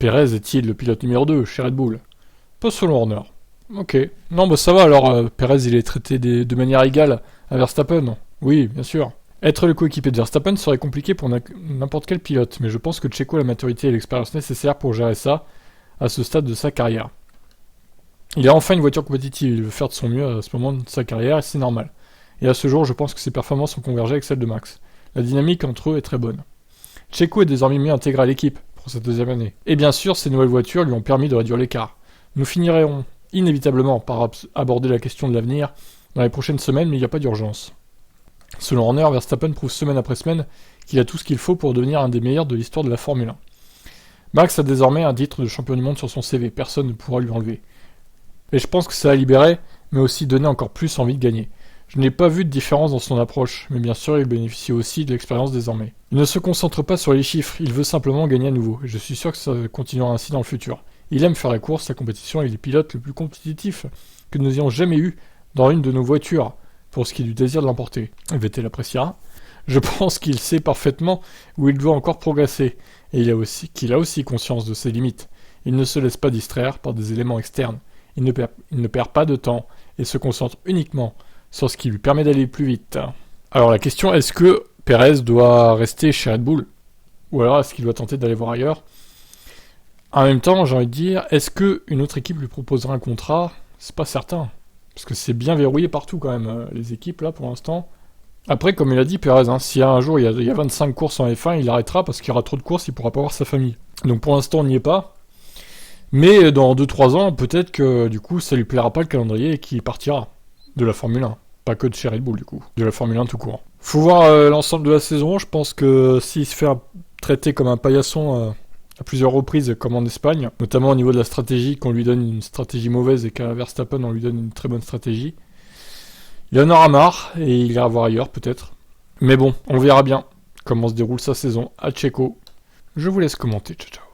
Pérez est-il le pilote numéro 2 chez Red Bull? Pas selon Horner. Ok. Non, bah ça va alors, Pérez il est traité de manière égale à Verstappen. Oui, bien sûr. Être le coéquipier de Verstappen serait compliqué pour n'importe quel pilote, mais je pense que Checo a la maturité et l'expérience nécessaires pour gérer ça à ce stade de sa carrière. Il a enfin une voiture compétitive, il veut faire de son mieux à ce moment de sa carrière et c'est normal. Et à ce jour, je pense que ses performances ont convergé avec celles de Max. La dynamique entre eux est très bonne. Checo est désormais mieux intégré à l'équipe pour cette deuxième année. Et bien sûr, ces nouvelles voitures lui ont permis de réduire l'écart. Nous finirons inévitablement par aborder la question de l'avenir dans les prochaines semaines, mais il n'y a pas d'urgence. Selon Horner, Verstappen prouve semaine après semaine qu'il a tout ce qu'il faut pour devenir un des meilleurs de l'histoire de la Formule 1. Max a désormais un titre de champion du monde sur son CV, personne ne pourra lui enlever. Et je pense que ça a libéré, mais aussi donné encore plus envie de gagner. Je n'ai pas vu de différence dans son approche, mais bien sûr il bénéficie aussi de l'expérience désormais. Il ne se concentre pas sur les chiffres, il veut simplement gagner à nouveau, et je suis sûr que ça continuera ainsi dans le futur. Il aime faire la course, la compétition, et il est le pilote le plus compétitif que nous ayons jamais eu dans une de nos voitures, pour ce qui est du désir de l'emporter. Vettel appréciera. Je pense qu'il sait parfaitement où il doit encore progresser, et qu'il a aussi conscience de ses limites. Il ne se laisse pas distraire par des éléments externes. Il ne perd pas de temps, et se concentre uniquement sur ce qui lui permet d'aller plus vite. Alors la question, est-ce que Pérez doit rester chez Red Bull? Ou alors est-ce qu'il doit tenter d'aller voir ailleurs? En même temps, j'ai envie de dire, est-ce qu'une autre équipe lui proposera un contrat? C'est pas certain. Parce que c'est bien verrouillé partout quand même, les équipes là pour l'instant. Après, comme il a dit Pérez, si un jour il y a 25 courses en F1, il arrêtera parce qu'il y aura trop de courses, il pourra pas voir sa famille. Donc pour l'instant on n'y est pas. Mais dans 2-3 ans, peut-être que du coup ça lui plaira pas le calendrier et qu'il partira de la Formule 1. Pas que de chez Red Bull du coup, de la Formule 1 tout court. Faut voir l'ensemble de la saison, je pense que s'il se fait traiter comme un paillasson à plusieurs reprises comme en Espagne, notamment au niveau de la stratégie, qu'on lui donne une stratégie mauvaise et qu'à Verstappen on lui donne une très bonne stratégie, il en aura marre et il ira voir ailleurs peut-être. Mais bon, on verra bien comment se déroule sa saison à Checo. Je vous laisse commenter, ciao ciao.